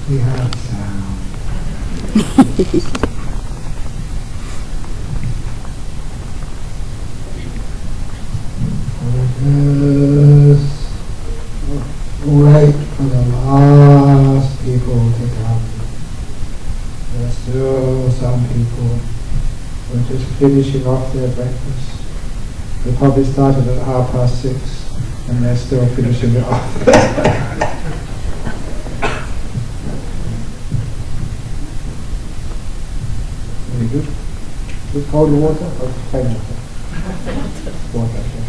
we have sound. Wait for the last people to come. There are still some people who are just finishing off their breakfast. They probably started at 6:30 and they're still finishing it off. Very good. With cold water or plain water? Water, yes.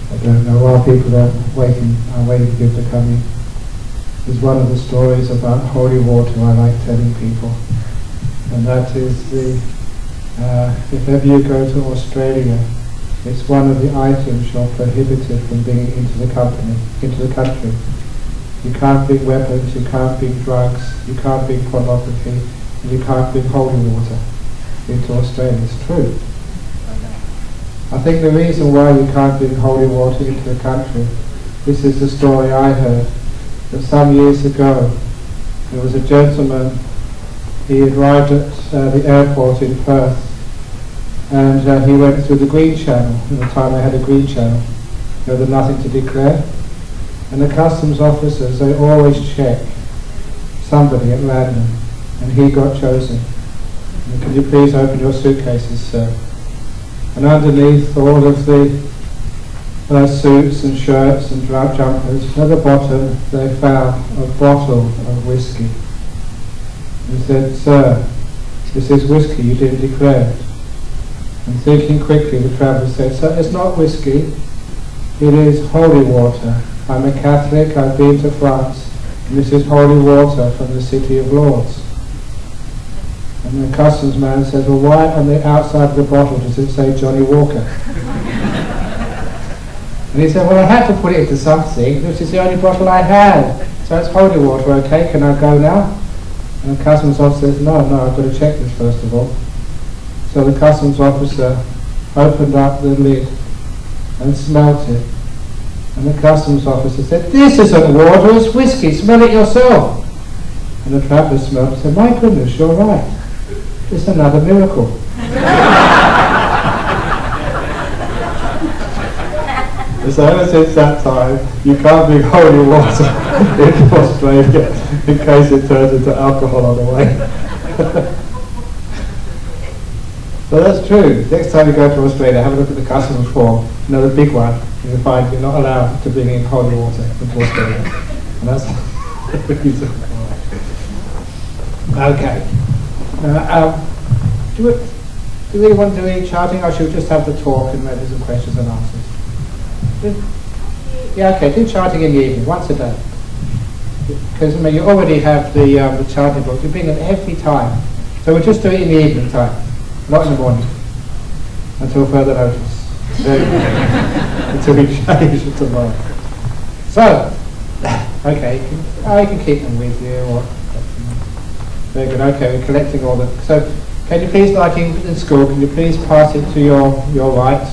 I don't know why people are waiting for you to come in. There's one of the stories about holy water I like telling people, and that is if ever you go to Australia, it's one of the items you're prohibited from bringing into the country. You can't bring weapons, you can't bring drugs, you can't bring pornography, and you can't bring holy water into Australia. It's true. I think the reason why you can't bring holy water into the country, this is the story I heard, that some years ago there was a gentleman, he arrived at the airport in Perth, and he went through the Green Channel. At the time they had a Green Channel, there was nothing to declare, and the customs officers, they always check somebody at random, and he got chosen. And can you please open your suitcases, sir? And underneath all of the suits and shirts and jumpers, at the bottom they found a bottle of whiskey. He said, "Sir, this is whiskey, you didn't declare it." And thinking quickly, the traveller said, "Sir, it's not whiskey, it is holy water. I'm a Catholic, I've been to France, and this is holy water from the City of Lourdes." And the customs man says, "Well, why on the outside of the bottle does it say Johnny Walker?" And he said, "Well, I had to put it into something, which is the only bottle I had. So it's holy water, okay, can I go now?" And the customs officer says, No, I've got to check this first of all. So the customs officer opened up the lid and smelt it. And the customs officer said, "This isn't water, it's whiskey, smell it yourself." And the traveller smelled it and said, "My goodness, you're right. It's another miracle." So ever since that time, you can't drink holy water in Australia in case it turns into alcohol on the way. So that's true. Next time you go to Australia, have a look at the customs form. The big one, you'll find you're not allowed to bring in holy water into Australia. And that's the reason why. Okay. Do we really want to do any charting, or should we just have the talk and maybe some questions and answers? Yeah, okay, do charting in the evening, once a day. Because you already have the charting book, you bring it every time. So we'll just do it in the evening time, not in the morning, until further notice. Until we change it tomorrow. So, okay, you can keep them with you, or very good, okay, we're collecting all the... So, can you please, like in school, can you please pass it to your right,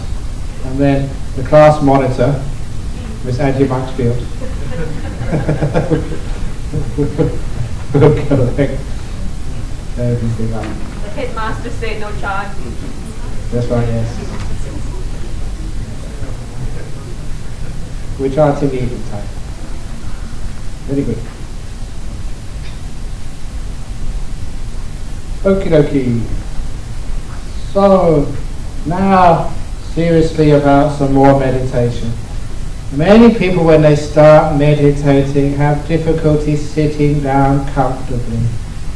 and then the class monitor, Miss Angie Maxfield, will collect everything up. The headmaster said no charge. That's right, yes. We chant in the evening time. Very good. Okie dokie. So, now seriously about some more meditation. Many people, when they start meditating, have difficulty sitting down comfortably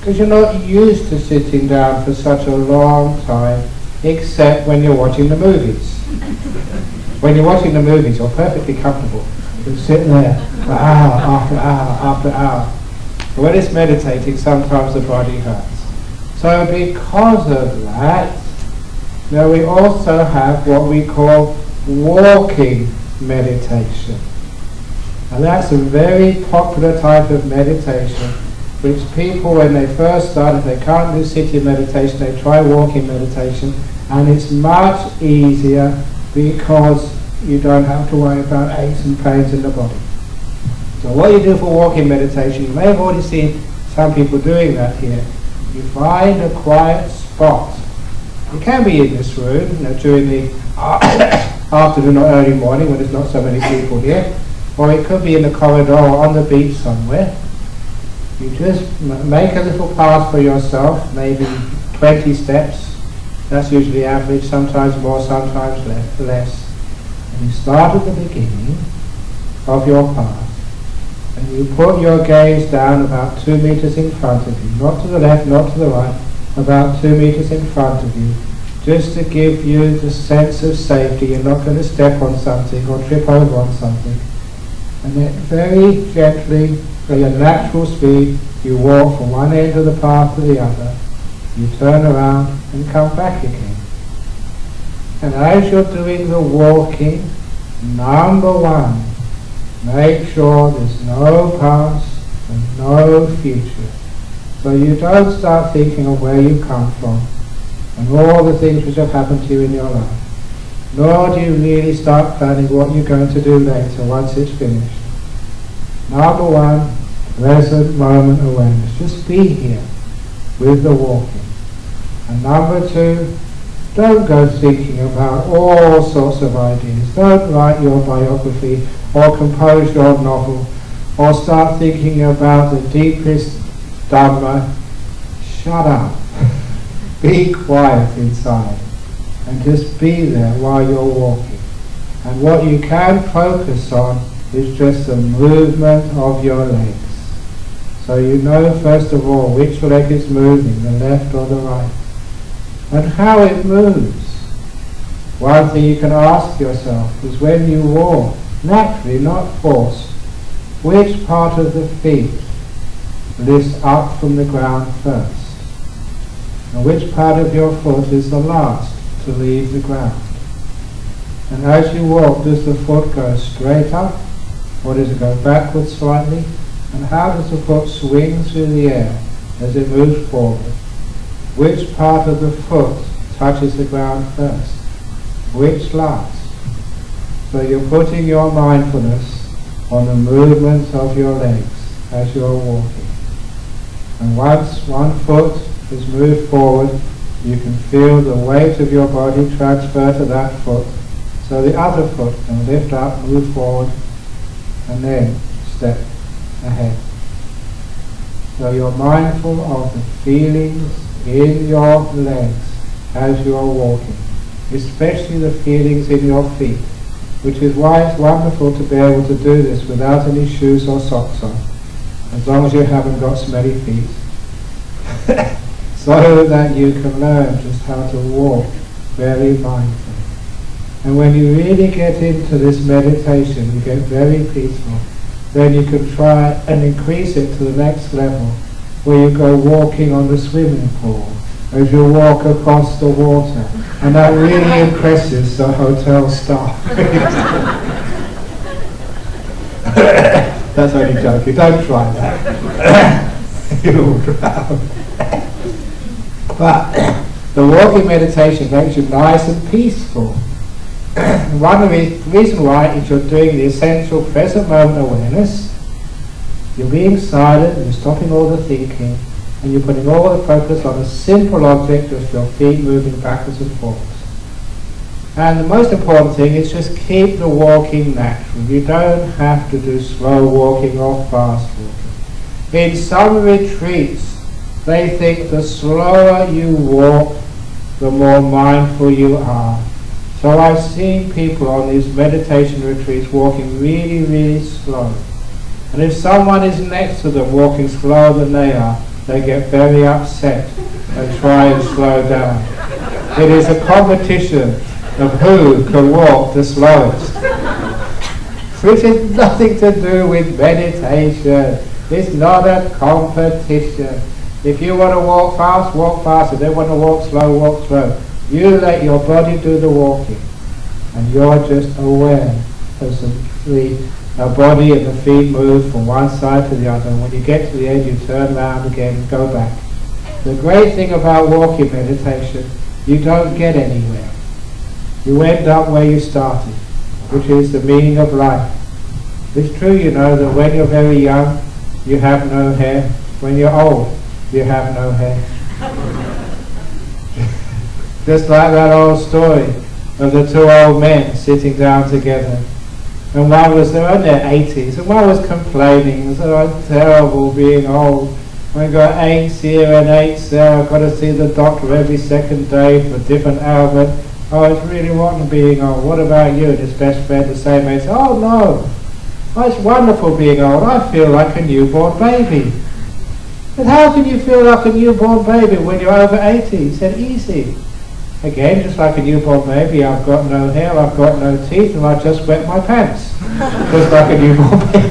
because you're not used to sitting down for such a long time, except when you're watching the movies. When you're watching the movies, you're perfectly comfortable. You sit there for hour after hour after hour. But when it's meditating, sometimes the body hurts. So because of that, now we also have what we call walking meditation. And that's a very popular type of meditation which people, when they first start, if they can't do sitting meditation, they try walking meditation, and it's much easier because you don't have to worry about aches and pains in the body. So what you do for walking meditation, you may have already seen some people doing that here. You find a quiet spot. It can be in this room, during the afternoon or early morning when there's not so many people here, or it could be in the corridor or on the beach somewhere. You just make a little path for yourself, maybe 20 steps. That's usually average, sometimes more, sometimes less. And you start at the beginning of your path. And you put your gaze down about 2 meters in front of you, not to the left, not to the right, about 2 meters in front of you, just to give you the sense of safety. You're not going to step on something or trip over on something. And then very gently, at your natural speed, you walk from one end of the path to the other. You turn around and come back again. And as you're doing the walking, number one, make sure there's no past and no future. So you don't start thinking of where you come from and all the things which have happened to you in your life. Nor do you really start planning what you're going to do later once it's finished. Number one, present moment awareness. Just be here with the walking. And number two, don't go thinking about all sorts of ideas. Don't write your biography or compose your novel or start thinking about the deepest Dhamma. Shut up. Be quiet inside and just be there while you're walking. And what you can focus on is just the movement of your legs. So you know first of all which leg is moving, the left or the right, and how it moves. One thing you can ask yourself is when you walk, naturally, not forced, which part of the feet lifts up from the ground first? And which part of your foot is the last to leave the ground? And as you walk, does the foot go straight up, or does it go backwards slightly? And how does the foot swing through the air as it moves forward? Which part of the foot touches the ground first? Which last? So you're putting your mindfulness on the movement of your legs as you're walking. And once one foot is moved forward, you can feel the weight of your body transfer to that foot, so the other foot can lift up, move forward, and then step ahead. So you're mindful of the feelings in your legs as you are walking, especially the feelings in your feet, which is why it's wonderful to be able to do this without any shoes or socks on, as long as you haven't got smelly feet, so that you can learn just how to walk very mindfully. And when you really get into this meditation, you get very peaceful. Then you can try and increase it to the next level, where you go walking on the swimming pool as you walk across the water, and that really impresses the hotel staff. That's only joking, don't try that. You'll drown. But the walking meditation makes you nice and peaceful. One of the reasons why is you're doing the essential present moment awareness. You're being silent, you're stopping all the thinking, and you're putting all the focus on a simple object of your feet moving backwards and forwards. And the most important thing is just keep the walking natural. You don't have to do slow walking or fast walking. In some retreats, they think the slower you walk, the more mindful you are. So I've seen people on these meditation retreats walking really, really slow. And if someone is next to them walking slower than they are, they get very upset and try and slow down. It is a competition of who can walk the slowest. Which has nothing to do with meditation. It's not a competition. If you want to walk fast, walk fast. If they want to walk slow, walk slow. You let your body do the walking, and you're just aware of the Our body and the feet move from one side to the other, and when you get to the end you turn around again and go back. The great thing about walking meditation, you don't get anywhere. You end up where you started, which is the meaning of life. It's true, you know, that when you're very young, you have no hair. When you're old, you have no hair. Just like that old story of the two old men sitting down together. And one was, they were in their 80s, and one was complaining, so terrible being old. I got aches here and aches there, I've got to see the doctor every second day for different ailment. Oh, it's really rotten being old. What about you? And his best friend, the same age, said, oh no, oh, it's wonderful being old. I feel like a newborn baby. But how can you feel like a newborn baby when you're over 80? He said, easy. Again, just like a newborn baby, I've got no hair, I've got no teeth, and I just wet my pants. Just like a newborn baby.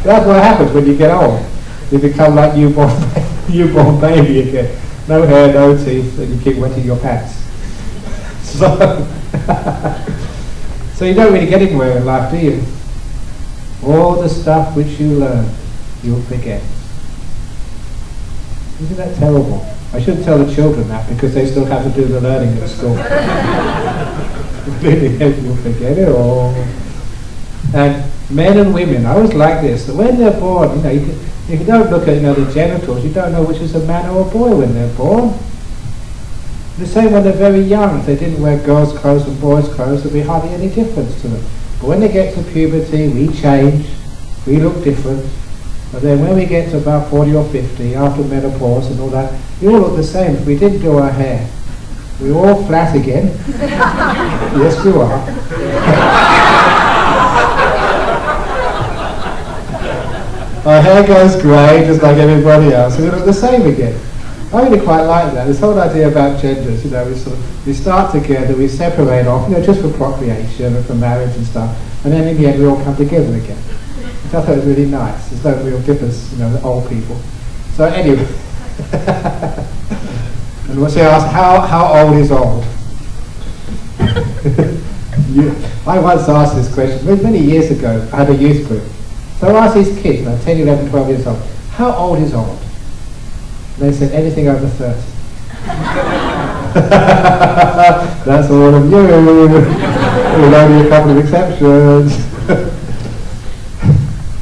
That's what happens when you get old. You become like newborn baby again. No hair, no teeth, and you keep wetting your pants. So you don't really get anywhere in life, do you? All the stuff which you learn, you'll forget. Isn't that terrible? I shouldn't tell the children that because they still have to do the learning at school. You'll forget it all. And men and women, I always like this, that when they're born, you know, if you don't look at the genitals, you don't know which is a man or a boy when they're born. The same when they're very young. If they didn't wear girls' clothes and boys' clothes, there'd be hardly any difference to them. But when they get to puberty, we change, we look different. But then when we get to about 40 or 50, after menopause and all that, we all look the same. If we didn't do our hair, we're all flat again. Yes, you are. Our hair goes grey, just like everybody else. We look the same again. I really quite like that. This whole idea about genders, you know, we start together, we separate off, you know, just for procreation and for marriage and stuff, and then in the end we all come together again. Which I thought was really nice. There's no real difference, you know, the old people. So anyway, and once they asked, how old is old? I once asked this question, many years ago, I had a youth group. So I asked these kids, 10, 11, 12 years old, how old is old? They said anything over 30. That's all of you. With only a couple of exceptions.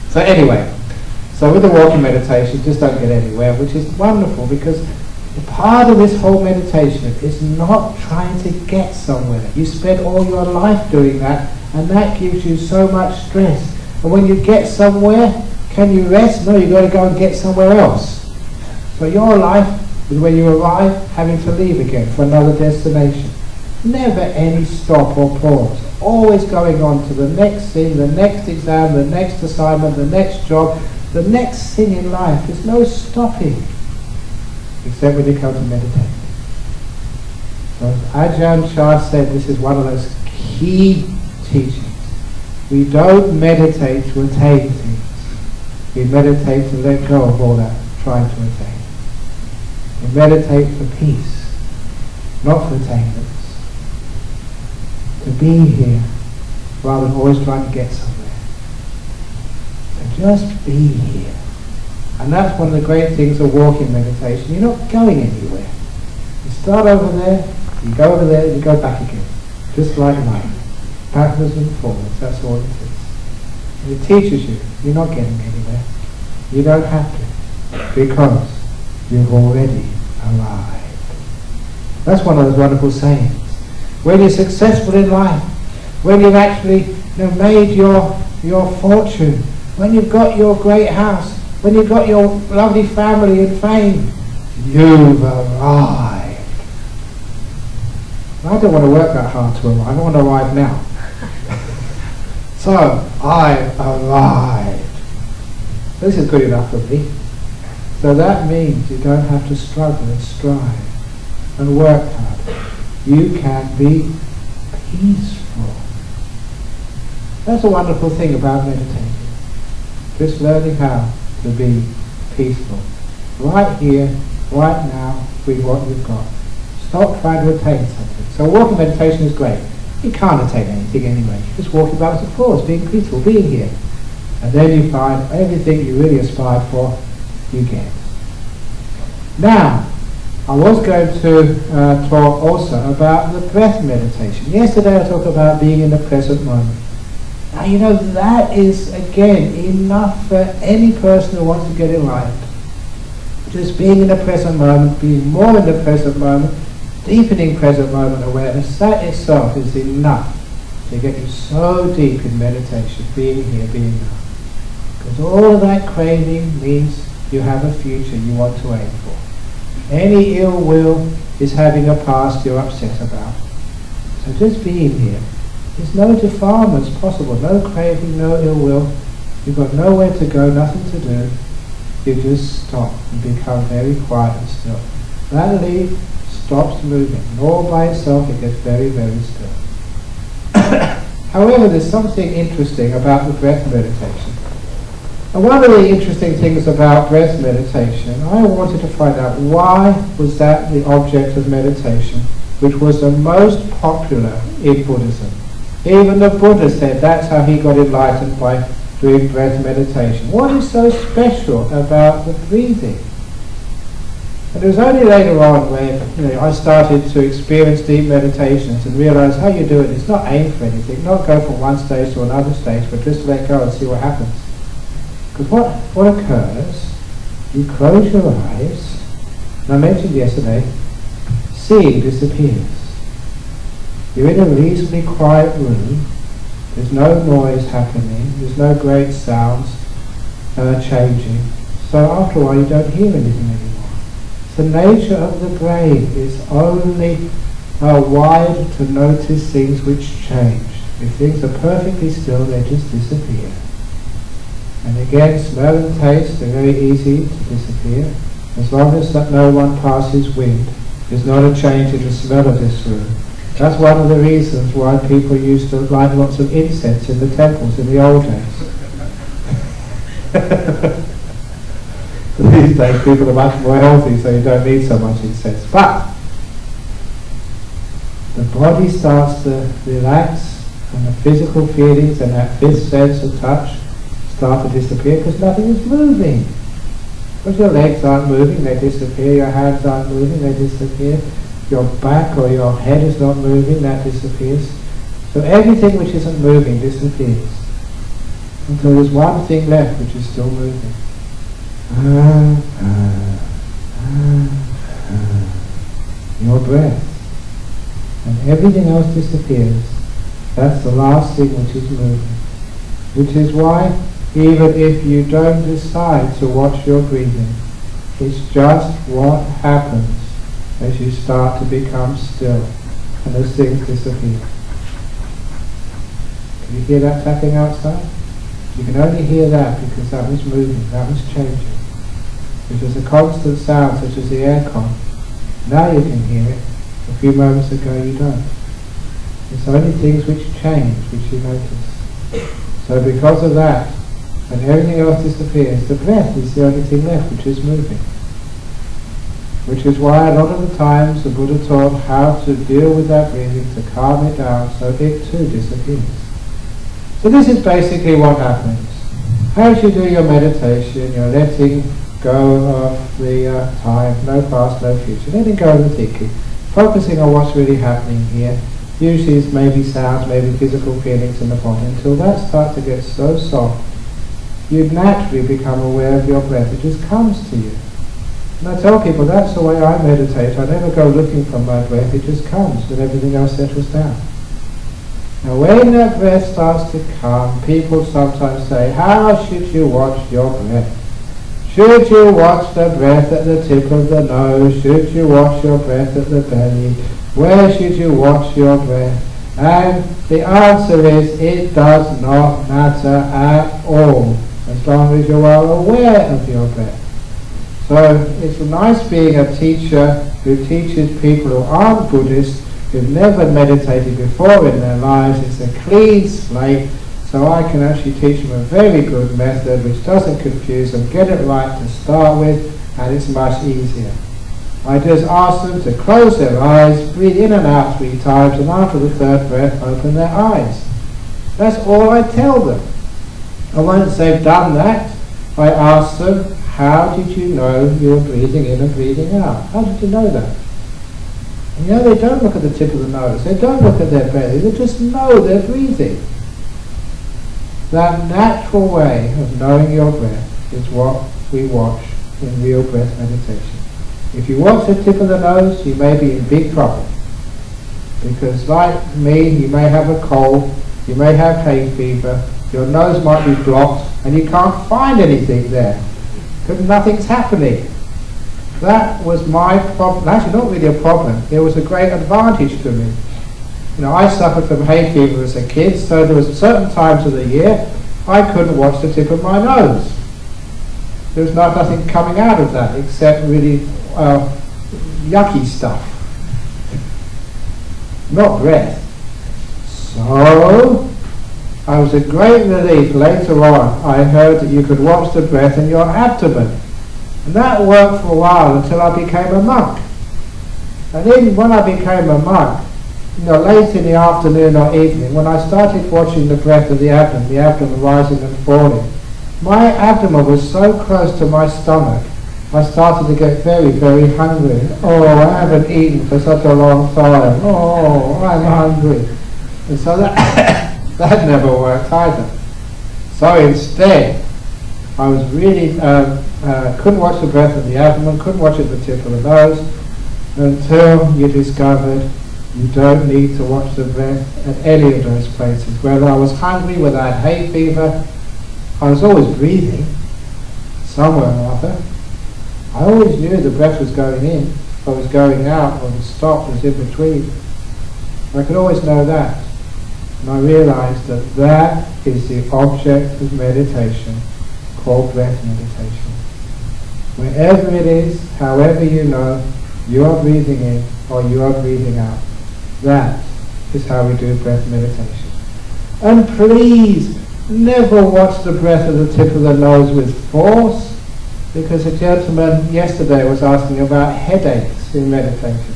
So anyway, so with the walking meditation, just don't get anywhere, which is wonderful because part of this whole meditation is not trying to get somewhere. You spend all your life doing that, and that gives you so much stress. And when you get somewhere, can you rest? No, you've got to go and get somewhere else. So your life is when you arrive having to leave again for another destination. Never any stop or pause. Always going on to the next thing, the next exam, the next assignment, the next job, the next thing in life. There's no stopping. Except when you come to meditate. So as Ajahn Brahm said, this is one of those key teachings. We don't meditate to attain things. We meditate to let go of all that trying to attain. We meditate for peace, not for attainments. To be here, rather than always trying to get somewhere. So just be here. And that's one of the great things of walking meditation. You're not going anywhere. You start over there, you go over there, you go back again. Just like life. Backwards and forwards, that's all it is. And it teaches you, you're not getting anywhere. You don't have to. Because you've already arrived. That's one of those wonderful sayings. When you're successful in life, when you've actually made your fortune, when you've got your great house, when you've got your lovely family and fame, you've arrived. I don't want to work that hard to arrive. I want to arrive now. So, I arrived. This is good enough for me. So that means you don't have to struggle and strive and work hard. You can be peaceful. That's a wonderful thing about meditating. Just learning how to be peaceful. Right here, right now, with what you've got. Stop trying to attain something. So walking meditation is great. You can't attain anything anyway. You're just walking backwards and forwards, being peaceful, being here. And then you find everything you really aspired for, you get. Now, I was going to talk also about the breath meditation. Yesterday I talked about being in the present moment. Now you know that is again enough for any person who wants to get enlightened. Just being in the present moment, being more in the present moment, deepening present moment awareness, that itself is enough to get you so deep in meditation, being here, being now. Because all of that craving means you have a future you want to aim for. Any ill will is having a past you're upset about. So just being here. There's no defilements possible, no craving, no ill will. You've got nowhere to go, nothing to do. You just stop and become very quiet and still. That leaf stops moving, and all by itself it gets very, very still. However, there's something interesting about the breath meditation. And one of the interesting things about breath meditation, I wanted to find out why was that the object of meditation, which was the most popular in Buddhism. Even the Buddha said that's how he got enlightened, by doing breath meditation. What is so special about the breathing? And it was only later on when I started to experience deep meditations and realize how you do it. It's not aim for anything, not go from one stage to another stage, but just let go and see what happens. Because what occurs, you close your eyes, and I mentioned yesterday, seeing disappears. You're in a reasonably quiet room, there's no noise happening, there's no great sounds changing, so after a while you don't hear anything anymore. The nature of the brain is only wired to notice things which change. If things are perfectly still, they just disappear. And again, smell and taste are very easy to disappear. As long as that no one passes wind, there's not a change in the smell of this room. That's one of the reasons why people used to light lots of incense in the temples in the old days. These days people are much more healthy, so you don't need so much incense. But the body starts to relax, and the physical feelings and that fifth sense of touch start to disappear because nothing is moving. Because your legs aren't moving, they disappear. Your hands aren't moving, they disappear. Your back or your head is not moving, that disappears. So everything which isn't moving disappears until there's one thing left which is still moving. Your breath. And everything else disappears. That's the last thing which is moving. Which is why even if you don't decide to watch your breathing, it's just what happens as you start to become still and as things disappear. Can you hear that tapping outside? You can only hear that because that was moving, that was changing. It was a constant sound such as the aircon. Now you can hear it. A few moments ago you don't. It's only things which change which you notice. So because of that, when everything else disappears, the breath is the only thing left which is moving. Which is why a lot of the times the Buddha taught how to deal with that breathing, to calm it down so it too disappears. So this is basically what happens. As you do your meditation, you're letting go of the time, no past, no future, letting go of the thinking, focusing on what's really happening here. Usually it's maybe sounds, maybe physical feelings in the body. Until that starts to get so soft, you naturally become aware of your breath. It just comes to you. And I tell people that's the way I meditate. I never go looking for my breath. It just comes when everything else settles down. Now when that breath starts to come, people sometimes say, how should you watch your breath? Should you watch the breath at the tip of the nose? Should you watch your breath at the belly? Where should you watch your breath? And the answer is, it does not matter at all, as long as you are aware of your breath. So it's nice being a teacher who teaches people who aren't Buddhists, who've never meditated before in their lives. It's a clean slate, so I can actually teach them a very good method which doesn't confuse them, get it right to start with, and it's much easier. I just ask them to close their eyes, breathe in and out 3 times, and after the 3rd breath, open their eyes. That's all I tell them. And once they've done that, I ask them, how did you know you were breathing in and breathing out? How did you know that? And they don't look at the tip of the nose, they don't look at their belly, they just know they're breathing. That natural way of knowing your breath is what we watch in real breath meditation. If you watch the tip of the nose, you may be in big trouble. Because like me, you may have a cold, you may have hay fever, your nose might be blocked, and you can't find anything there, because nothing's happening. That was my problem. Actually, not really a problem. It was a great advantage to me. I suffered from hay fever as a kid, so there was certain times of the year I couldn't watch the tip of my nose. There was nothing coming out of that except really yucky stuff. Not breath. So, I was a great relief later on. I heard that you could watch the breath in your abdomen. And that worked for a while until I became a monk. And then when I became a monk, late in the afternoon or evening, when I started watching the breath of the abdomen rising and falling, my abdomen was so close to my stomach, I started to get very, very hungry. Oh, I haven't eaten for such a long time. Oh, I'm hungry. And so that never worked either. So instead, I was really, couldn't watch the breath of the abdomen, couldn't watch it at the tip of the nose, until you discovered you don't need to watch the breath at any of those places. Whether I was hungry, whether I had hay fever, I was always breathing, somewhere or other. I always knew the breath was going in, or was going out, or the stop was in between. I could always know that. And I realized that that is the object of meditation, called breath meditation. Wherever it is, however you know, you are breathing in or you are breathing out. That is how we do breath meditation. And please, never watch the breath of the tip of the nose with force, because a gentleman yesterday was asking about headaches in meditation.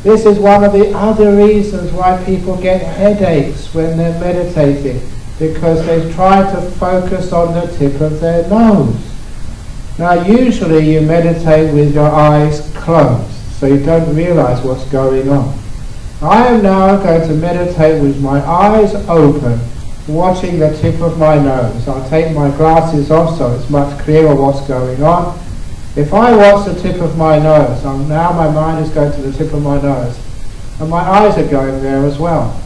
This is one of the other reasons why people get headaches when they're meditating, because they try to focus on the tip of their nose. Now usually you meditate with your eyes closed, so you don't realize what's going on. I am now going to meditate with my eyes open, watching the tip of my nose. I'll take my glasses off so it's much clearer what's going on. If I watch the tip of my nose, now my mind is going to the tip of my nose, and my eyes are going there as well.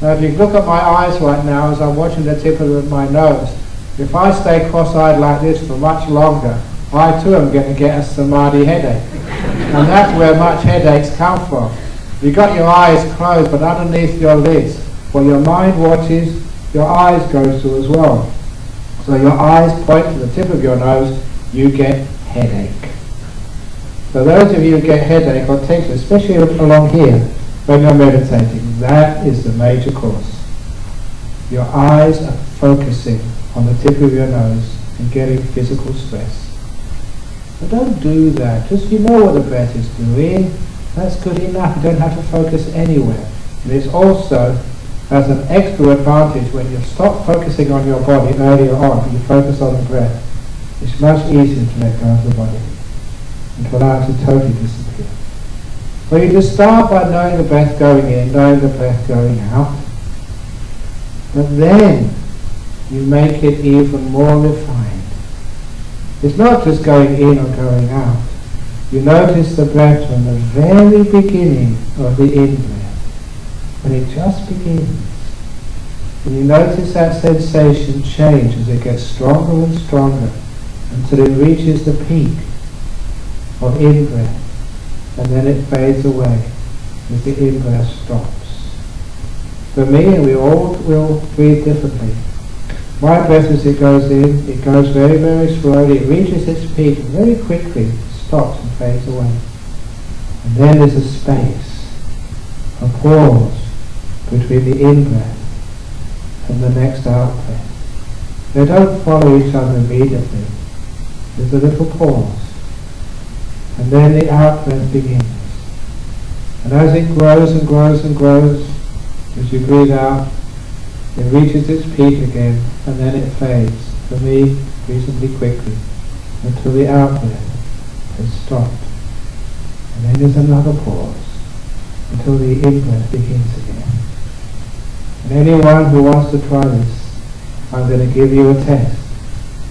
Now if you look at my eyes right now as I'm watching the tip of my nose, if I stay cross-eyed like this for much longer, I too am going to get a samadhi headache. And that's where much headaches come from. You've got your eyes closed, but underneath your lids, what your mind watches, your eyes go to as well. So your eyes point to the tip of your nose, you get headache. So those of you who get headache or tension, especially along here, when you're meditating, that is the major cause. Your eyes are focusing on the tip of your nose and getting physical stress. But don't do that. Just what the breath is doing. That's good enough. You don't have to focus anywhere. And it's also has an extra advantage when you stop focusing on your body earlier on, and you focus on the breath. It's much easier to let go of the body and to allow it to totally disappear. So you just start by knowing the breath going in, knowing the breath going out, but then you make it even more refined. It's not just going in or going out. You notice the breath from the very beginning of the in-breath, when it just begins. And you notice that sensation change as it gets stronger and stronger until it reaches the peak of in-breath, and then it fades away as the in-breath stops. For me, and we all will breathe differently. My breath, as it goes in, it goes very, very slowly, it reaches its peak and very quickly stops and fades away. And then there's a space, a pause between the in-breath and the next out-breath. They don't follow each other immediately. There's a little pause. And And then the out-breath begins. And as it grows and grows and grows, as you breathe out, it reaches its peak again, and then it fades, for me, reasonably quickly, until the out-breath has stopped. And then there's another pause, until the in-breath begins again. And anyone who wants to try this, I'm going to give you a test.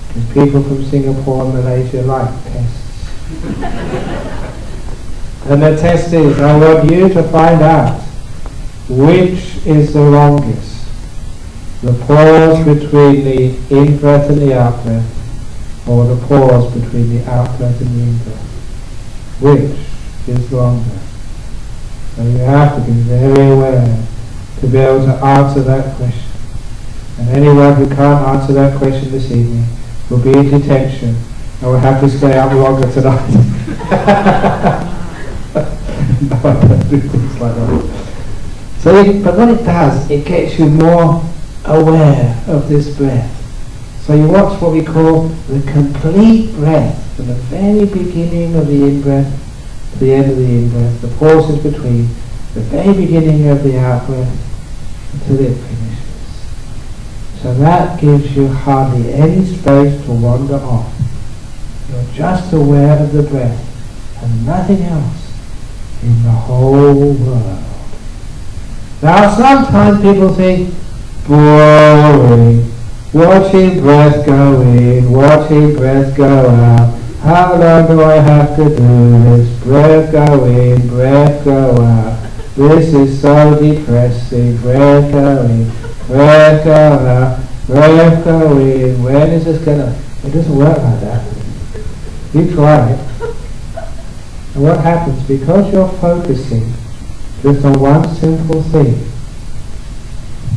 Because people from Singapore and Malaysia like tests. And the test is, I want you to find out which is the longest. The pause between the in-breath and the out-breath, or the pause between the out-breath and the in-breath. Which is longer? So you have to be very aware to be able to answer that question. And anyone who can't answer that question this evening will be in detention and will have to stay up longer tonight. No, I don't do things like that. But what it does, it gets you more aware of this breath. So you watch what we call the complete breath, from the very beginning of the in-breath to the end of the in-breath, the pauses between, the very beginning of the out-breath until it finishes. So that gives you hardly any space to wander off. You're just aware of the breath and nothing else in the whole world. Now sometimes people think, boring, watching breath go in, watching breath go out. How long do I have to do this? Breath go in, breath go out. This is so depressing. Breath go in, breath go out, breath go in. When is this gonna? It doesn't work like that. You try it. And what happens? Because you're focusing just on one simple thing.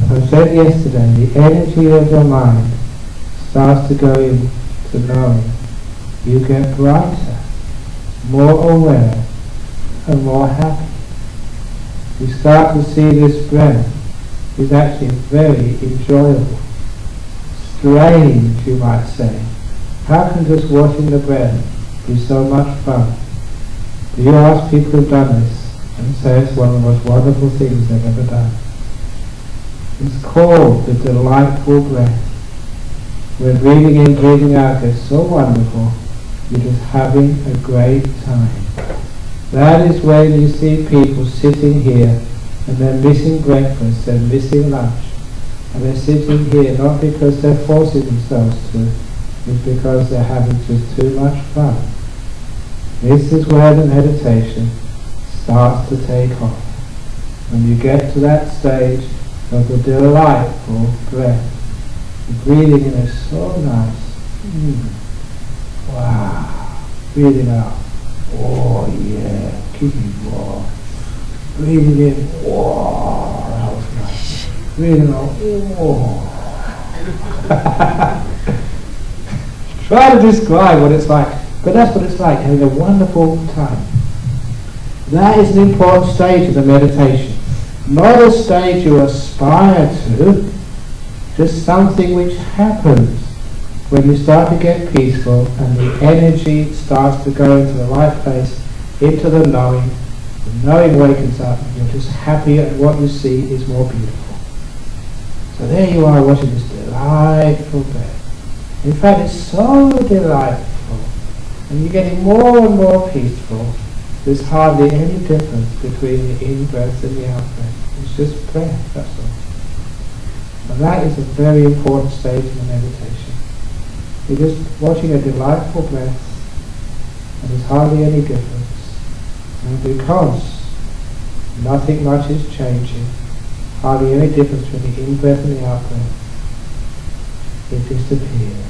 As I said yesterday, the energy of your mind starts to go into knowing. You get brighter, more aware, and more happy. You start to see this breath is actually very enjoyable. Strange, you might say. How can just watching the breath be so much fun? Do you ask people who've done this and say it's one of the most wonderful things they've ever done? It's called the delightful breath. When breathing in, breathing out gets so wonderful, you're just having a great time. That is when you see people sitting here and they're missing breakfast, they're missing lunch, and they're sitting here not because they're forcing themselves to, it's because they're having just too much fun. This is where the meditation starts to take off. When you get to that stage of the delightful breath, the breathing in is so nice. Wow. Breathing out. Oh yeah. Keeping more. Breathing in. Whoa. That was nice. Breathing out. Whoa. Try to describe what it's like. But that's what it's like, having a wonderful time. That is an important stage of the meditation. Not a stage you aspire to, just something which happens when you start to get peaceful and the energy starts to go into the right place, into the knowing. The knowing wakens up and you're just happier and what you see is more beautiful. So there you are watching this delightful breath. In fact, it's so delightful and you're getting more and more peaceful. There's hardly any difference between the in-breath and the out-breath. It's just breath, that's all. And that is a very important stage in the meditation. You're just watching a delightful breath, and there's hardly any difference. And because nothing much is changing, hardly any difference between the in-breath and the out-breath, it disappears.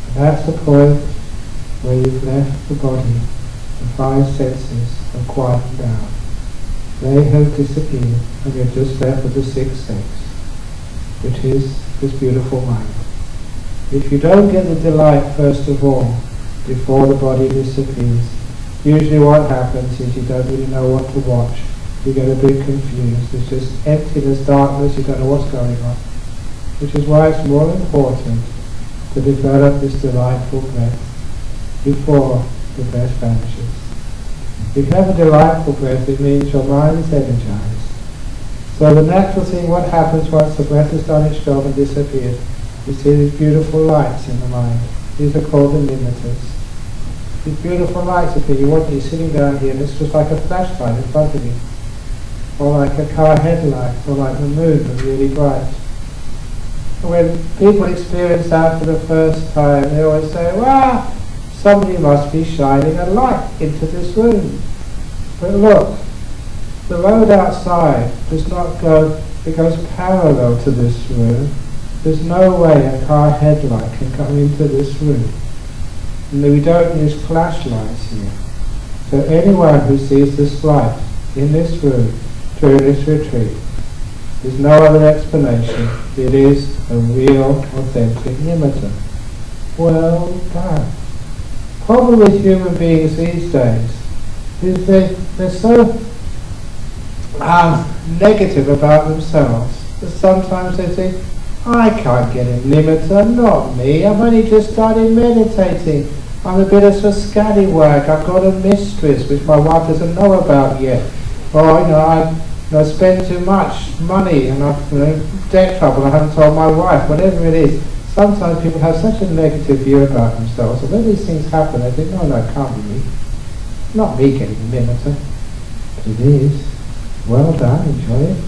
And that's the point where you've left the body, the five senses have quieted down. They have disappeared, and you're just left with the sixth sense, which is this beautiful mind. If you don't get the delight first of all, before the body disappears, usually what happens is you don't really know what to watch. You get a bit confused. There's just emptiness, darkness, you don't know what's going on. Which is why it's more important to develop this delightful breath before the breath vanishes. If you have a delightful breath, it means your mind is energized. So the natural thing, what happens once the breath has done its job and disappeared, you see these beautiful lights in the mind. These are called the limiters. These beautiful lights appear. You're sitting down here and it's just like a flashlight in front of you. Or like a car headlight, or like the moon that's really bright. When people experience that for the first time, they always say, wow, somebody must be shining a light into this room. But look, the road outside does not go, it goes parallel to this room. There's no way a car headlight can come into this room. And we don't use flashlights here. So anyone who sees this light in this room during this retreat, there's no other explanation. It is a real, authentic limiter. Well done. Problem with human beings these days is they're so negative about themselves that sometimes they think, I can't get a limiter, not me. I've only just started meditating. I'm a bit of a scallywag. I've got a mistress which my wife doesn't know about yet. Or I spend too much money and I've debt trouble. I haven't told my wife. Whatever it is. Sometimes people have such a negative view about themselves. And when these things happen, they think, no, it can't be me. Not me getting a limiter. But it is. Well done. Enjoy it.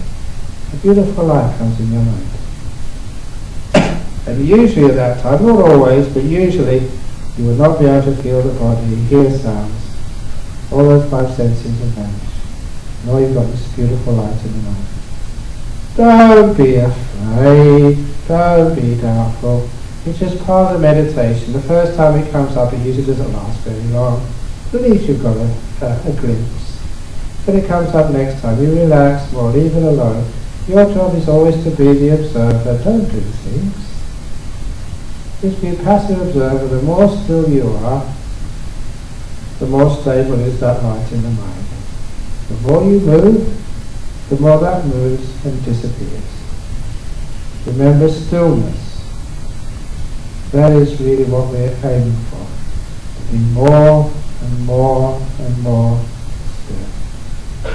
A beautiful light comes in your mind. And usually at that time, not always, but usually, you will not be able to feel the body, hear sounds. All those five senses have vanished. And all you've got is beautiful light in the mind. Don't be afraid, don't be doubtful. It's just part of the meditation. The first time it comes up, it usually doesn't last very long. At least you've got a glimpse. When it comes up next time, you relax more, leave it alone. Your job is always to be the observer. Don't do things. Just be a passive observer. The more still you are, the more stable is that light in the mind. The more you move, the more that moves and disappears. Remember stillness. That is really what we're aiming for. To be more and more and more still.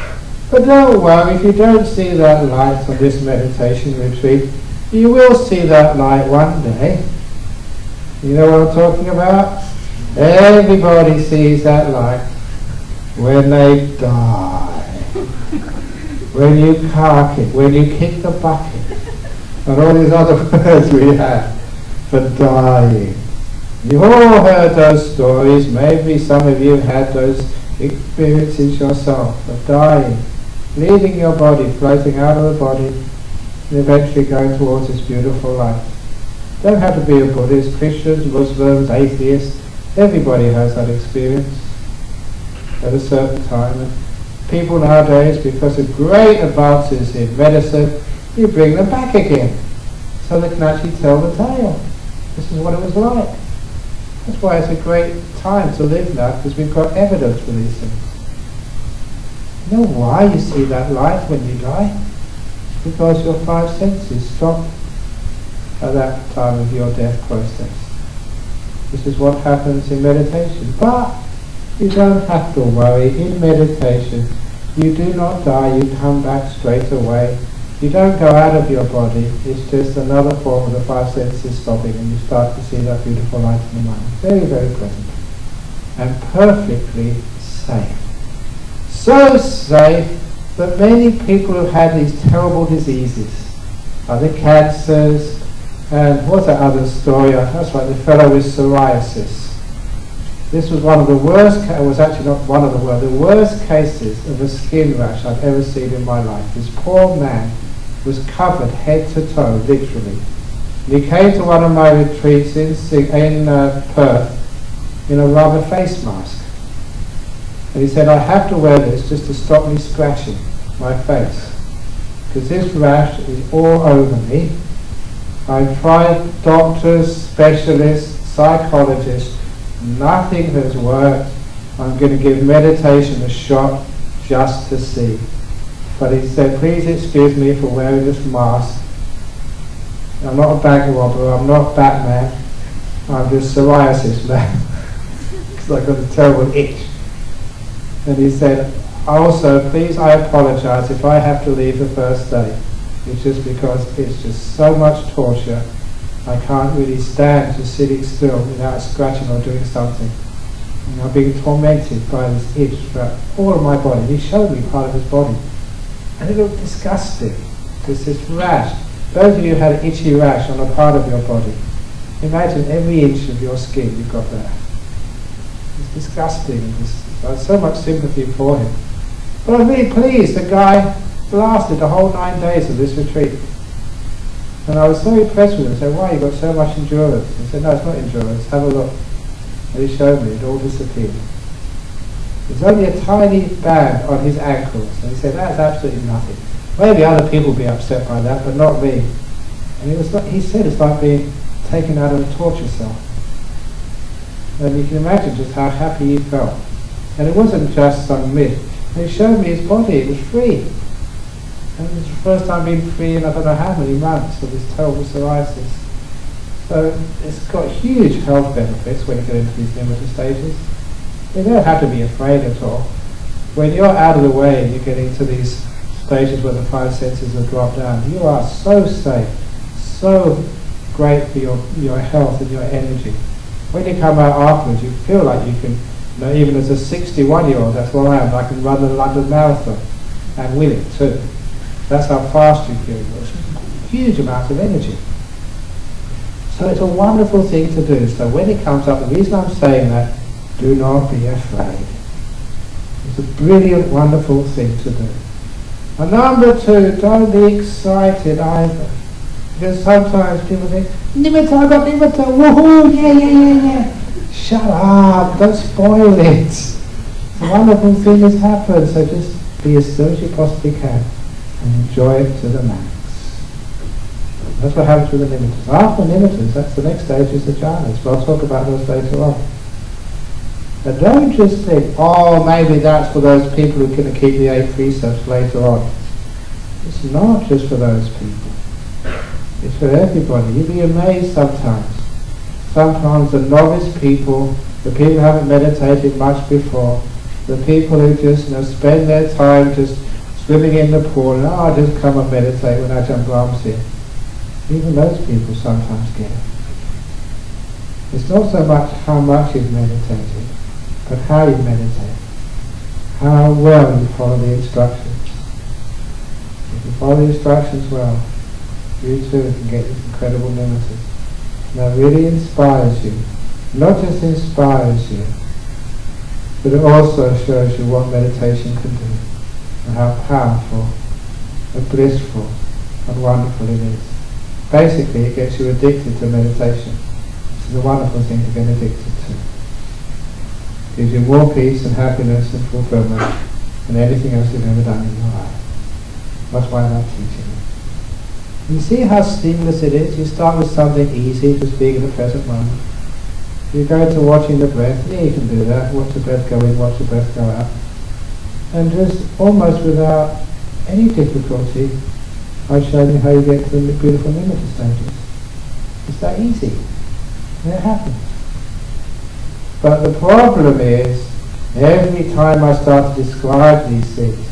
But don't worry, if you don't see that light on this meditation retreat, you will see that light one day. You know what I'm talking about? Everybody sees that light when they die. When you cark it, when you kick the bucket, and all these other words we have for dying. You've all heard those stories. Maybe some of you had those experiences yourself of dying, leaving your body, floating out of the body, and eventually going towards this beautiful light. Don't have to be a Buddhist, Christians, Muslims, atheists. Everybody has that experience at a certain time. And people nowadays, because of great advances in medicine, you bring them back again so they can actually tell the tale. This is what it was like. That's why it's a great time to live now, because we've got evidence for these things. You know why you see that light when you die? Because your five senses stop at that time of your death process. This is what happens in meditation. But you don't have to worry. In meditation, you do not die, you come back straight away. You don't go out of your body. It's just another form of the five senses stopping, and you start to see that beautiful light in the mind. Very, very pleasant. And perfectly safe. So safe that many people who had these terrible diseases, other cancers, and what's that other story? That's right, the fellow with psoriasis. This was one of the worst, it was actually not one of the worst cases of a skin rash I've ever seen in my life. This poor man was covered head to toe, literally. And he came to one of my retreats in Perth in a rubber face mask. And he said, I have to wear this just to stop me scratching my face, because this rash is all over me. I've tried doctors, specialists, psychologists, nothing has worked. I'm going to give meditation a shot just to see. But he said, please excuse me for wearing this mask. I'm not a bank robber, I'm not Batman, I'm just psoriasis man. because I got a terrible itch. And he said, also, please, I apologise if I have to leave the first day. It's just because it's just so much torture. I can't really stand just sitting still without scratching or doing something. And I'm being tormented by this itch throughout all of my body. He showed me part of his body. And it looked disgusting. Because this rash, those of you who had an itchy rash on a part of your body, imagine every inch of your skin you've got there. It's disgusting. I had so much sympathy for him. But I'm really pleased the guy lasted the whole 9 days of this retreat. And I was so impressed with him. I said, why, you got so much endurance? He said, no, it's not endurance, have a look. And he showed me, it all disappeared. There's only a tiny band on his ankles. And he said, that's absolutely nothing. Maybe other people will be upset by that, but not me. And it was like, he said it's like being taken out of a torture cell. And you can imagine just how happy he felt. And it wasn't just some myth. And he showed me his body, it was free. And it was the first time being free in I don't know how many months of this terrible psoriasis. So it's got huge health benefits when you get into these nimitta stages. You don't have to be afraid at all. When you're out of the way and you get into these stages where the five senses have dropped down, you are so safe, so great for your health and your energy. When you come out afterwards, you feel like you can, even as a 61-year-old, that's where I am, I can run the London Marathon and win it too. That's how fast you feel. It's huge amounts of energy. So it's a wonderful thing to do. So when it comes up, the reason I'm saying that, do not be afraid. It's a brilliant, wonderful thing to do. And number two, don't be excited either. Because sometimes people think, nimitta, I got nimitta, woohoo, yeah. Shut up, don't spoil it. A wonderful thing has happened, so just be as still as you possibly can and enjoy it to the max. That's what happens with the nimittas. After nimittas, that's the next stage is the jhanas, but I'll talk about those later on. But don't just think, oh, maybe that's for those people who are going to keep the 8 precepts later on. It's not just for those people. It's for everybody. You'd be amazed sometimes. Sometimes the novice people, the people who haven't meditated much before, the people who just spend their time just swimming in the pool and I'll just come and meditate when Ajahn Brahm's here. Even those people sometimes get it. It's not so much how much you've meditated, but how you meditate. How well you follow the instructions. If you follow the instructions well, you too can get these incredible nimittas. That really inspires you. Not just inspires you, but it also shows you what meditation can do, and how powerful and blissful and wonderful it is. Basically, it gets you addicted to meditation, which is a wonderful thing to get addicted to. It gives you more peace and happiness and fulfillment than anything else you've ever done in your life. That's why I like teaching it. You see how seamless it is? You start with something easy, just being in the present moment. You go into watching the breath, yeah, you can do that. Watch the breath go in, watch the breath go out. And just almost without any difficulty, I've shown you how you get to the beautiful nimitta stages. It's that easy. And it happens. But the problem is, every time I start to describe these things,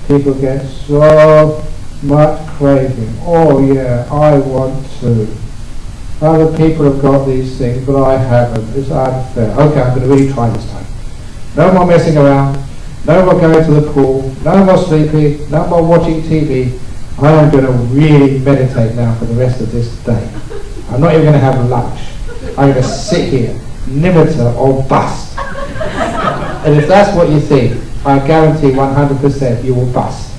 people get so much craving. Oh yeah, I want to. Other people have got these things, but I haven't. It's unfair. Okay, I'm going to really try this time. No more messing around. No more going to the pool. No more sleeping. No more watching TV. I am going to really meditate now for the rest of this day. I'm not even going to have lunch. I'm going to sit here, nimitta or bust. And if that's what you think, I guarantee 100% you will bust.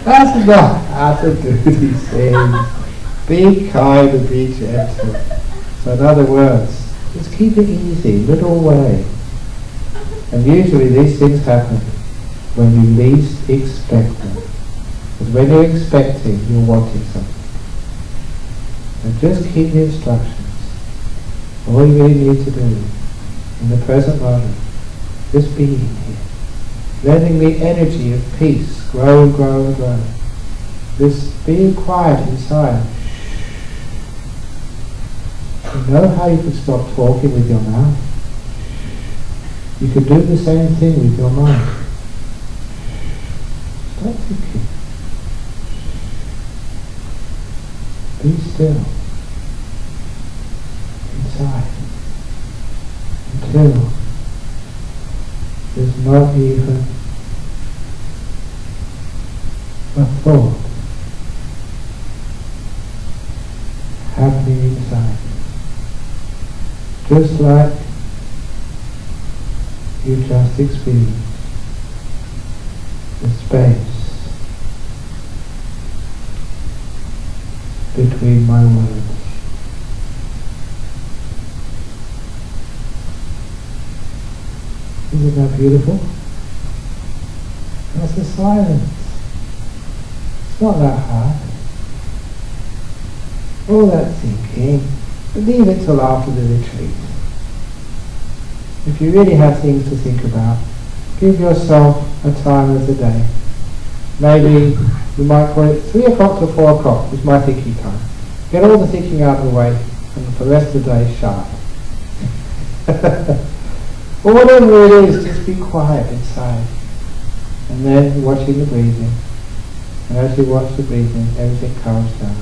That's not how to do these things. Be kind and be gentle. So in other words, just keep it easy, middle way. And usually these things happen when you least expect them. Because when you're expecting, you're wanting something. And just keep the instructions. All you really need to do in the present moment, just being here. Letting the energy of peace grow and grow and grow. This being quiet inside. You know how you can stop talking with your mouth? You can do the same thing with your mind. Stop thinking. Be still. Inside. Until there's not even a thought happening inside. Just like you just experienced the space between my words. Isn't that beautiful? That's the silence. It's not that hard. All that thinking, leave it till after the retreat. If you really have things to think about, give yourself a time of the day. Maybe you might call it 3 o'clock to 4 o'clock is my thinking time. Get all the thinking out of the way, and for the rest of the day, sharp. Or whatever it is, just be quiet inside. And then you're watching the breathing. And as you watch the breathing, everything calms down.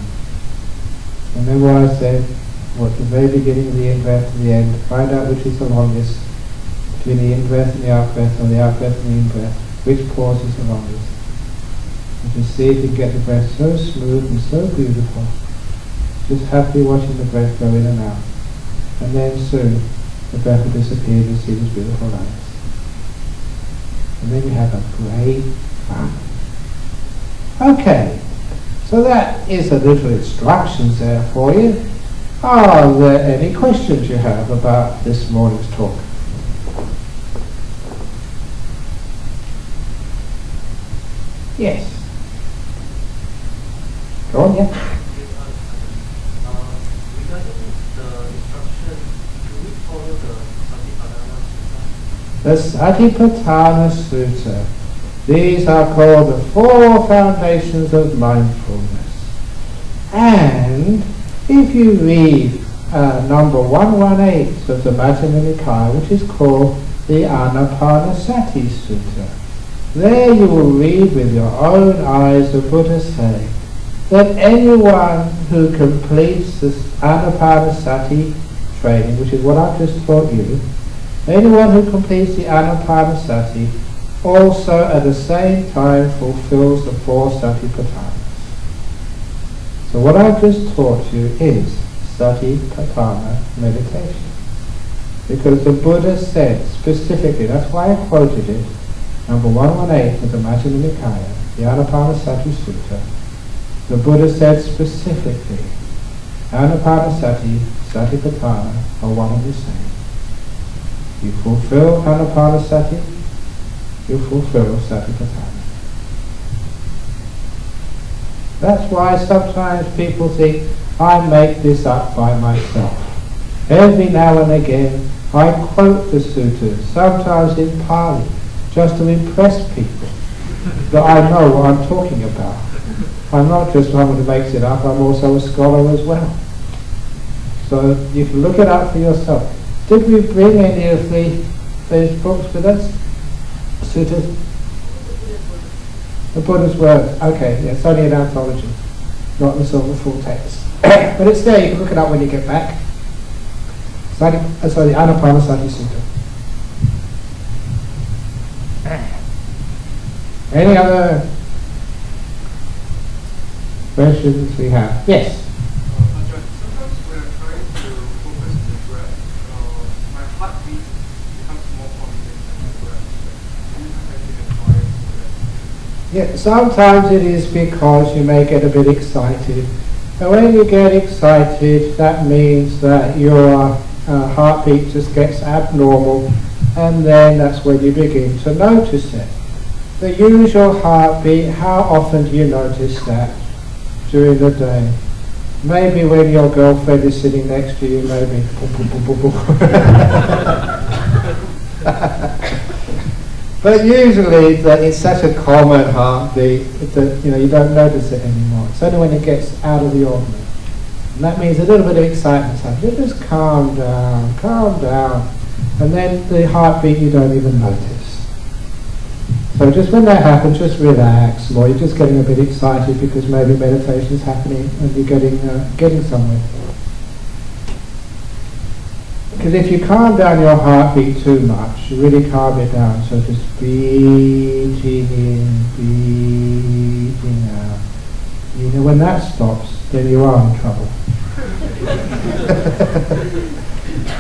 Remember what I said, at the very beginning of the in-breath and the end, find out which is the longest, between the in-breath and the out-breath, or the out-breath and the in-breath, which pause is the longest. And just see if you get the breath so smooth and so beautiful, just happily watching the breath go in and out. And then soon, the breath will disappear and you see these beautiful lights. And then you have a great fun. Okay, so that is a little instructions there for you. Are there any questions you have about this morning's talk? Yes. Go on, yeah. The Satipatthana Sutta. These are called the 4 foundations of mindfulness. And if you read number 118 of the Majjhima Nikaya, which is called the Anapanasati Sutta, there you will read with your own eyes the Buddha say that anyone who completes this Anapanasati training, which is what I've just taught you, anyone who completes the Anapanasati also at the same time fulfills the 4 Satipatthana. So what I've just taught you is Satipatthana meditation. Because the Buddha said specifically, that's why I quoted it, number 118 of the Majjhima Nikaya, the Anapanasati Sutta, the Buddha said specifically, Anapanasati, Satipatthana are one and the same. You fulfill Anapanasati, you fulfill Satipatthana. That's why sometimes people think, I make this up by myself. Every now and again, I quote the suttas, sometimes in Pali, just to impress people that I know what I'm talking about. I'm not just someone who makes it up, I'm also a scholar as well. So you can look it up for yourself. Did we bring any of these books with us? Suttas? The Buddha's Word. Okay, yeah, it's only an anthology, not the sort of full text. But it's there, you can look it up when you get back. So the Anapanasati Sutta. Any other questions we have? Yes? Ajahn, sometimes when I'm trying to focus on the breath, my heartbeat becomes more prominent than the breath. Do you have anything advice for that? Yeah, sometimes it is because you may get a bit excited. And when you get excited, that means that your heartbeat just gets abnormal, and then that's when you begin to notice it. The usual heartbeat, how often do you notice that during the day? Maybe when your girlfriend is sitting next to you, maybe. But usually it's such a common heartbeat that you don't notice it anymore. It's only when it gets out of the ordinary. And that means a little bit of excitement. So you just calm down, and then the heartbeat you don't even notice. So just when that happens, just relax more. You're just getting a bit excited because maybe meditation is happening and you're getting somewhere. Because if you calm down your heartbeat too much, you really calm it down. So just beating in, beating out. You know, when that stops, then you are in trouble.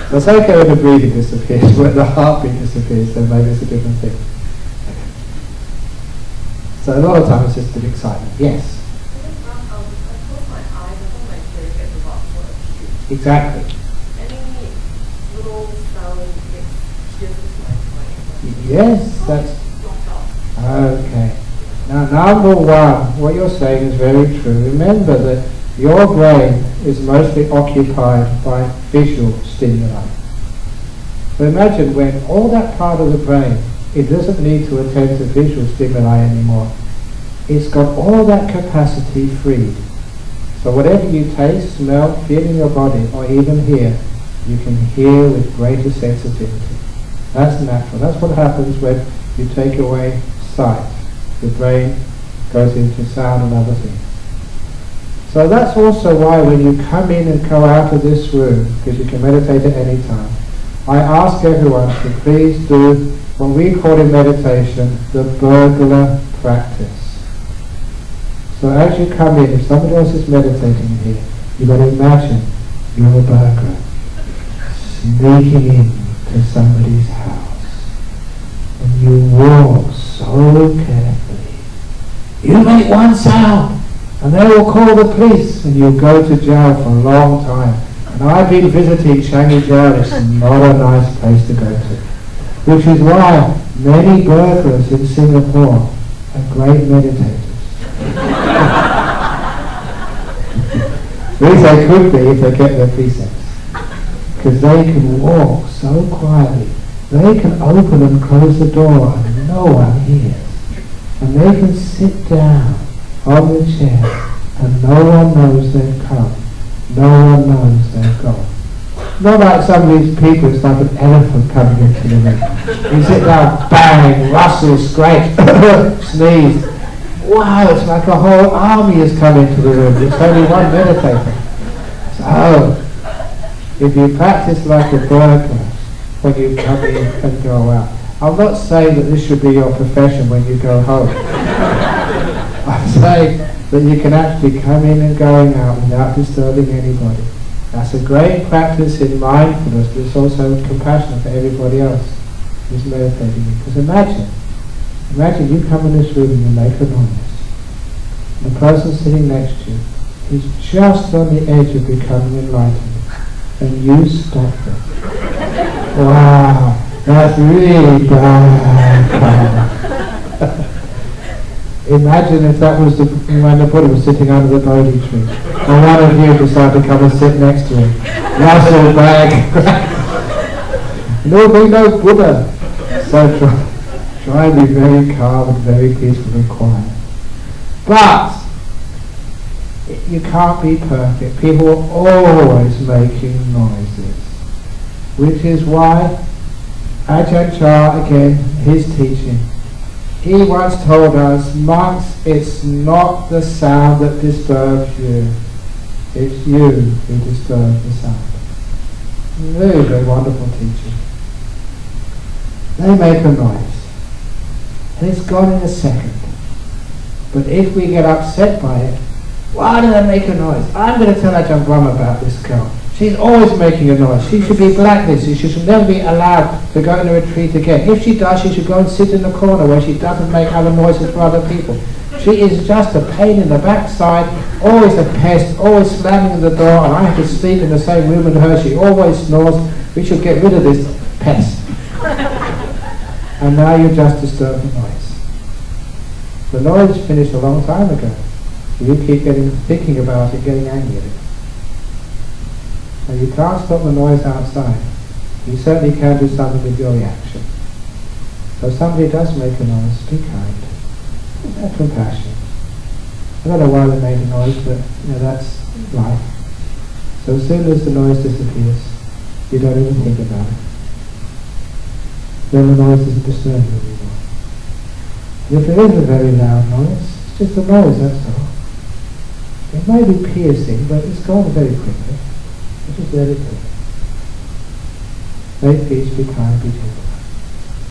So it's okay when the breathing disappears, when the heartbeat disappears, then maybe it's a different thing. So a lot of times it's just an excitement. Yes? Exactly. Yes, that's... Okay. Now, number one, what you're saying is very true. Remember that your brain is mostly occupied by visual stimuli. So imagine when all that part of the brain, it doesn't need to attend to visual stimuli anymore. It's got all that capacity freed. So whatever you taste, smell, feel in your body, or even hear, you can hear with greater sensitivity. That's natural. That's what happens when you take away sight. The brain goes into sound and other things. So that's also why when you come in and go out of this room, because you can meditate at any time, I ask everyone to please do what we call in meditation the burglar practice. So as you come in, if somebody else is meditating here, you've got to imagine you're a burglar sneaking in to somebody's house. And you walk so carefully. You make one sound, and they will call the police, and you'll go to jail for a long time. And I've been visiting Changi Jail. It's not a nice place to go to. Which is why many burglars in Singapore are great meditators. At least they could be if they kept their precepts. Because they can walk so quietly. They can open and close the door and no one hears. And they can sit down on the chair and no one knows they've come. No one knows they've gone. Not like some of these people, it's like an elephant coming into the room. You sit down, bang, rustle, scrape, sneeze. Wow, it's like a whole army has come into the room. It's only one meditator. So, if you practice like a burglar when you come in and go out, I'm not saying that this should be your profession when you go home. I'm saying that you can actually come in and going out without disturbing anybody. That's a great practice in mindfulness, but it's also compassion for everybody else who's meditating. Because imagine you come in this room and you make a noise. The person sitting next to you is just on the edge of becoming enlightened, and you stop them. Wow, that's really bad. Imagine if that was when the Buddha was sitting under the Bodhi tree, and one of you decided to come and sit next to him. Rustle back. There will be no Buddha. So try and be very calm and very peaceful and quiet. But you can't be perfect. People are always making noises. Which is why Ajahn Brahm, again, his teaching, he once told us, monks, it's not the sound that disturbs you, it's you who disturb the sound. Very, very wonderful teaching. They make a noise, and it's gone in a second. But if we get upset by it, why did I make a noise? I'm going to tell Ajahn Brahm about this girl. She's always making a noise. She should be blacklisted. She should never be allowed to go in a retreat again. If she does, she should go and sit in the corner where she doesn't make other noises for other people. She is just a pain in the backside, always a pest, always slamming the door, and I have to sleep in the same room with her. She always snores. We should get rid of this pest. And now you just disturb the noise. The noise finished a long time ago. You keep thinking about it, getting angry at it. And you can't stop the noise outside. You certainly can do something with your reaction. So if somebody does make a noise, be kind. Have compassion. I don't know why they made a noise, but that's life. So as soon as the noise disappears, you don't even think about it. Then the noise doesn't disturb you anymore. And if there is a very loud noise, it's just a noise, that's all. It may be piercing, but it's gone very quickly. You just let it go. Make peace, be kind, be gentle,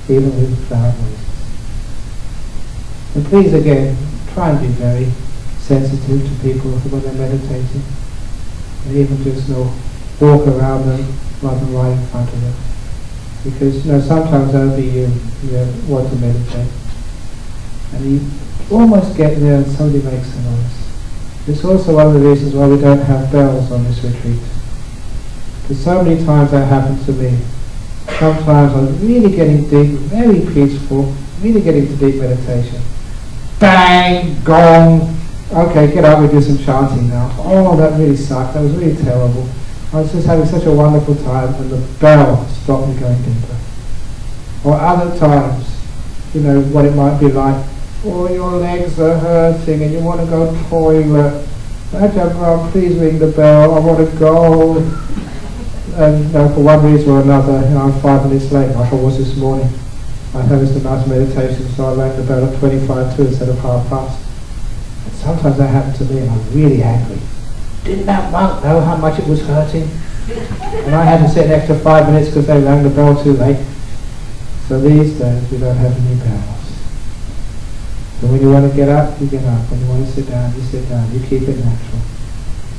even with loud noises. And please again, try and be very sensitive to people when they're meditating. And even just walk around them rather than right in front of them. Because sometimes only you want to meditate. And you almost get there and somebody makes a noise. It's also one of the reasons why we don't have bells on this retreat. Because so many times that happened to me. Sometimes I'm really getting deep, very peaceful, really getting to deep meditation. Bang! Gong! Okay, get up, we do some chanting now. Oh, that really sucked, that was really terrible. I was just having such a wonderful time and the bell stopped me going deeper. Or other times, what it might be like, oh, your legs are hurting and you want to go toilet. Ajahn Brahm, please ring the bell, I want to go. And for one reason or another, I'm 5 minutes late, like I was this morning. I had this nice meditation, so I rang the bell at 25 to instead of past. And sometimes that happened to me and I'm really angry. Didn't that monk know how much it was hurting? And I had to sit an extra 5 minutes because they rang the bell too late. So these days we don't have any bells. So when you want to get up, you get up. When you want to sit down, you sit down. You keep it natural.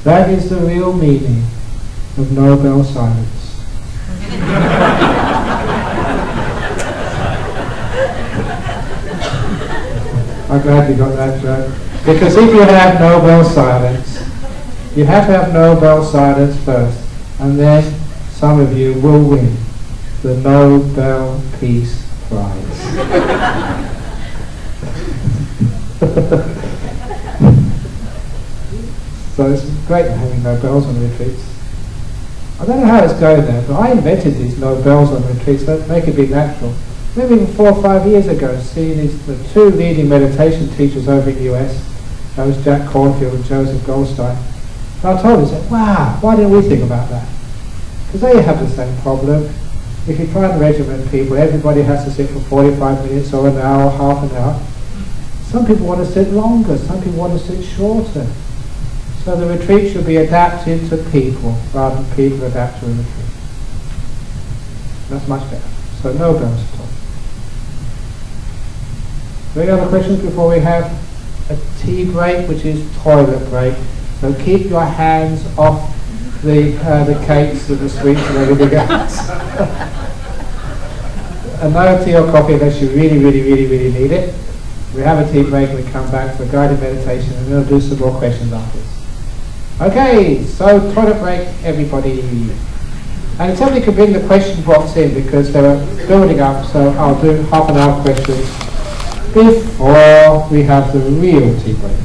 That is the real meaning of no bell silence. I'm glad you got that joke. Because if you have no bell silence, you have to have no bell silence first, and then some of you will win the Nobel Peace Prize. So it's great having no bells on retreats. I don't know how it's going there, but I invented these no bells on retreats that make it be natural. Maybe even 4 or 5 years ago, seeing the 2 leading meditation teachers over in the US, that was Jack Cornfield and Joseph Goldstein. And I told them, I said, wow, why didn't we think about that? Because they have the same problem. If you try and regiment people, everybody has to sit for 45 minutes or an hour, half an hour. Some people want to sit longer, some people want to sit shorter. So the retreat should be adapted to people rather than people adapt to a retreat. That's much better. So no bells at all. Any other questions before we have a tea break, which is toilet break? So keep your hands off the cakes and the sweets and everything else. And no tea or coffee unless you really, really, really, really need it. We have a tea break and we come back for a guided meditation and we'll do some more questions afterwards. Okay, so toilet break, everybody. And somebody can bring the question box in because they're building up, so I'll do half an hour questions before we have the real tea break.